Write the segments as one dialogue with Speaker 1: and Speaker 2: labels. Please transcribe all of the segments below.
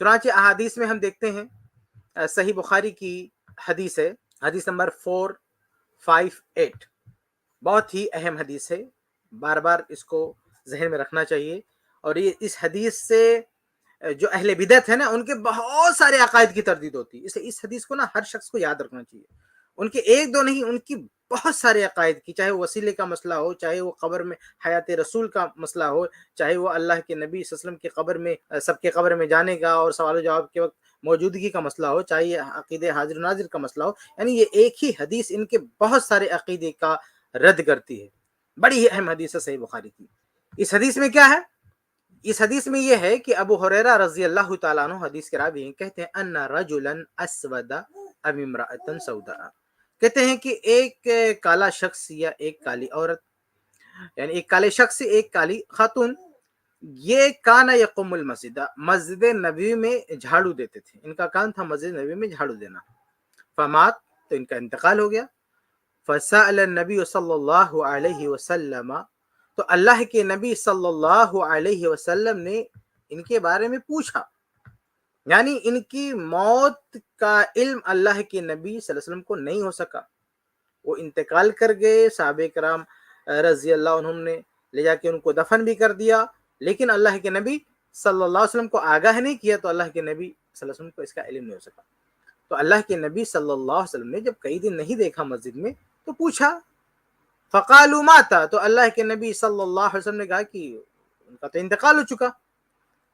Speaker 1: چنانچہ احادیث میں ہم دیکھتے ہیں، صحیح بخاری کی حدیث ہے، حدیث نمبر 458، بہت ہی اہم حدیث ہے، بار بار اس کو ذہن میں رکھنا چاہیے. اور یہ اس حدیث سے جو اہل بدعت ہے نا، ان کے بہت سارے عقائد کی تردید ہوتی ہے. اس لیے اس حدیث کو نا ہر شخص کو یاد رکھنا چاہیے. ان کے ایک دو نہیں، ان کی بہت سارے عقائد کی، چاہے وہ وسیلے کا مسئلہ ہو، چاہے وہ قبر میں حیات رسول کا مسئلہ ہو، چاہے وہ اللہ کے نبی صلی اللہ علیہ وسلم کی قبر میں، سب کے قبر میں جانے کا اور سوال و جواب کے وقت موجودگی کا مسئلہ ہو، چاہے یہ عقیدے حاضر و ناظر کا مسئلہ ہو. یعنی یہ ایک ہی حدیث ان کے بہت سارے عقیدے کا رد کرتی ہے. بڑی ہی اہم حدیث ہے صحیح بخاری کی. اس حدیث میں کیا ہے؟ اس حدیث میں یہ ہے کہ ابو ہریرہ رضی اللہ تعالیٰ عنہ حدیث کے راوی ہیں، کہتے ہیں ان رجلا اسود ام امرأۃ سوداء، کہتے ہیں کہ ایک کالا شخص یا ایک کالی عورت، یعنی ایک کالے شخص سے ایک کالی خاتون، یہ کانا یقوم المسجد، مسجد نبوی میں جھاڑو دیتے تھے. ان کا کام تھا مسجد نبوی میں جھاڑو دینا. فمات، تو ان کا انتقال ہو گیا. فسأل النبی صلی اللہ علیہ وسلم، تو اللہ کے نبی صلی اللہ علیہ وسلم نے ان کے بارے میں پوچھا. یعنی ان کی موت کا علم اللہ کے نبی صلی اللہ علیہ وسلم کو نہیں ہو سکا. وہ انتقال کر گئے، صحابہ کرام رضی اللہ عنہم نے لے جا کے ان کو دفن بھی کر دیا، لیکن اللہ کے نبی صلی اللہ علیہ وسلم کو آگاہ نہیں کیا، تو اللہ کے نبی صلی اللہ علیہ وسلم کو اس کا علم نہیں ہو سکا. تو اللہ کے نبی صلی اللہ علیہ وسلم نے جب کئی دن نہیں دیکھا مسجد میں، تو پوچھا. فقالوا مات، تو اللہ کے نبی صلی اللہ علیہ وسلم نے کہا کہ ان کا تو انتقال ہو چکا.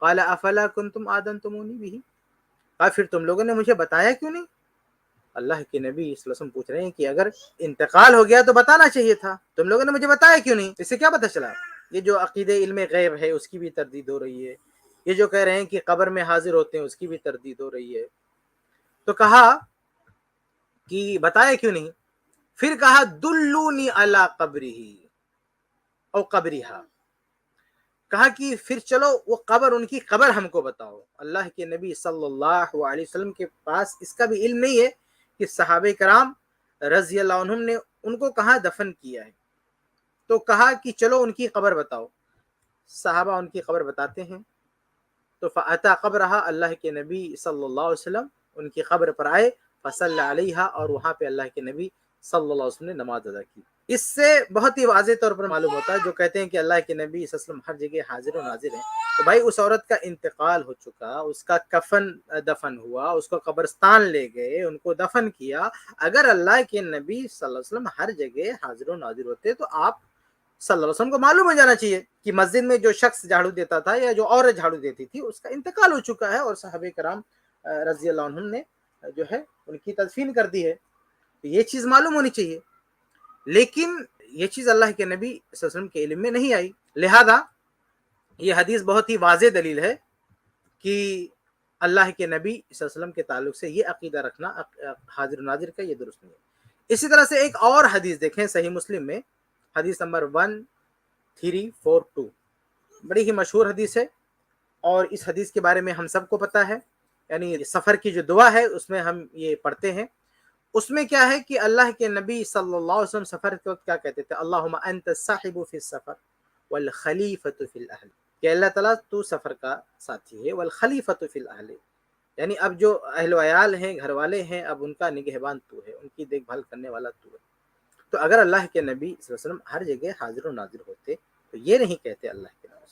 Speaker 1: قال افلا کنتم آذنتمونی به، کہا پھر تم لوگوں نے مجھے بتایا کیوں نہیں؟ اللہ کے نبی صلی اللہ علیہ وسلم پوچھ رہے ہیں کہ اگر انتقال ہو گیا تو بتانا چاہیے تھا، تم لوگوں نے مجھے بتایا کیوں نہیں؟ اس سے کیا پتہ چلا؟ یہ جو عقیدے علم غیب ہے اس کی بھی تردید ہو رہی ہے، یہ جو کہہ رہے ہیں کہ قبر میں حاضر ہوتے ہیں اس کی بھی تردید ہو رہی ہے. تو کہا کہ بتایا کیوں نہیں؟ پھر کہا دلونی علی قبرہ او قبرہا، کہا کہ پھر چلو وہ قبر، ان کی قبر ہم کو بتاؤ. اللہ کے نبی صلی اللہ علیہ وسلم کے پاس اس کا بھی علم نہیں ہے کہ صحابہ کرام رضی اللہ عنہم نے ان کو کہاں دفن کیا ہے. تو کہا کہ چلو ان کی قبر بتاؤ. صحابہ ان کی قبر بتاتے ہیں. تو فاتا قبرہا، اللہ کے نبی صلی اللہ علیہ وسلم ان کی قبر پر آئے، فصلی علیہا، اور وہاں پہ اللہ کے نبی صلی اللہ علیہ وسلم نے نماز ادا کی. اس سے بہت ہی واضح طور پر معلوم ہوتا ہے، جو کہتے ہیں کہ اللہ کے نبی صلی اللہ علیہ وسلم ہر جگہ حاضر و ناظر ہیں، تو بھائی اس عورت کا انتقال ہو چکا، اس کا کفن دفن ہوا، اس کو قبرستان لے گئے، ان کو دفن کیا. اگر اللہ کے نبی صلی اللہ علیہ وسلم ہر جگہ حاضر و ناظر ہوتے تو آپ صلی اللہ علیہ وسلم کو معلوم ہو جانا چاہیے کہ مسجد میں جو شخص جھاڑو دیتا تھا یا جو عورت جھاڑو دیتی تھی اس کا انتقال ہو چکا ہے، اور صحابہ کرام رضی اللہ عنہم نے جو ہے ان کی تدفین کر دی ہے. تو یہ چیز معلوم ہونی چاہیے، لیکن یہ چیز اللہ کے نبی صلی اللہ علیہ وسلم کے علم میں نہیں آئی. لہذا یہ حدیث بہت ہی واضح دلیل ہے کہ اللہ کے نبی صلی اللہ علیہ وسلم کے تعلق سے یہ عقیدہ رکھنا حاضر و ناظر کا یہ درست نہیں ہے. اسی طرح سے ایک اور حدیث دیکھیں صحیح مسلم میں، حدیث نمبر 1342، بڑی ہی مشہور حدیث ہے، اور اس حدیث کے بارے میں ہم سب کو پتہ ہے. یعنی سفر کی جو دعا ہے اس میں ہم یہ پڑھتے ہیں. اس میں کیا ہے کہ اللہ کے نبی صلی اللہ علیہ وسلم سفر کے وقت کیا کہتے تھے؟ اللہم انت الصاحب فی السفر والخلیفۃ فی الاہل، کہ اللہ تعالیٰ تو سفر کا ساتھی ہے، والخلیفۃ فی الاہل، یعنی اب جو اہل و عیال ہیں، گھر والے ہیں، اب ان کا نگہبان تو ہے، ان کی دیکھ بھال کرنے والا تو ہے. تو اگر اللہ کے نبی صلی اللہ علیہ وسلم ہر جگہ حاضر و ناظر ہوتے تو یہ نہیں کہتے اللہ کے نبی.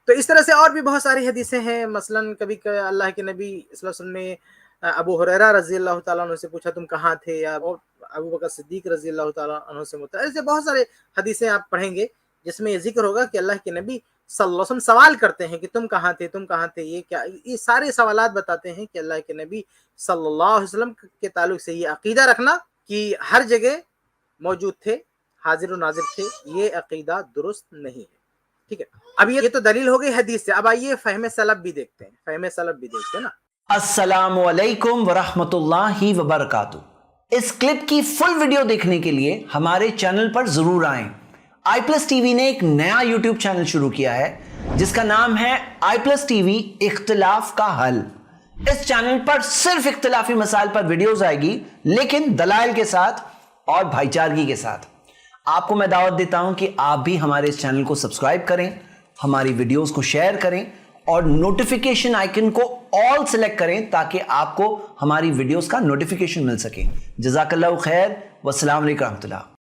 Speaker 1: تو اس طرح سے اور بھی بہت ساری حدیثیں ہیں. مثلا کبھی اللہ کے نبی صلی اللہ علیہ وسلم نے ابو ہریرہ رضی اللہ تعالیٰ عنہ سے پوچھا تم کہاں تھے، یا ابو بکر صدیق رضی اللہ تعالیٰ عنہ سے متعلق ایسے بہت سارے حدیثیں آپ پڑھیں گے جس میں یہ ذکر ہوگا کہ اللہ کے نبی صلی اللہ علیہ وسلم سوال کرتے ہیں کہ تم کہاں تھے، تم کہاں تھے. یہ کیا، یہ سارے سوالات بتاتے ہیں کہ اللہ کے نبی صلی اللہ علیہ وسلم کے تعلق سے یہ عقیدہ رکھنا کہ ہر جگہ موجود تھے، حاضر و ناظر تھے، یہ عقیدہ درست نہیں ہے. ٹھیک ہے، اب یہ تو دلیل ہو گئی حدیث سے. اب آئیے فہم سلف بھی دیکھتے ہیں. فہم سلف بھی دیکھتے ہیں نا.
Speaker 2: السلام علیکم ورحمۃ اللہ وبرکاتہ. اس کلپ کی فل ویڈیو دیکھنے کے لیے ہمارے چینل پر ضرور آئیں. آئی پلس ٹی وی نے ایک نیا یوٹیوب چینل شروع کیا ہے جس کا نام ہے آئی پلس ٹی وی اختلاف کا حل. اس چینل پر صرف اختلافی مسائل پر ویڈیوز آئے گی، لیکن دلائل کے ساتھ اور بھائی چارگی کے ساتھ. آپ کو میں دعوت دیتا ہوں کہ آپ بھی ہمارے اس چینل کو سبسکرائب کریں، ہماری ویڈیوز کو شیئر کریں اور نوٹیفیکیشن آئکن کو آل سلیکٹ کریں تاکہ آپ کو ہماری ویڈیوز کا نوٹیفیکیشن مل سکے. جزاک اللہ خیر، والسلام علیکم ورحمۃ اللہ.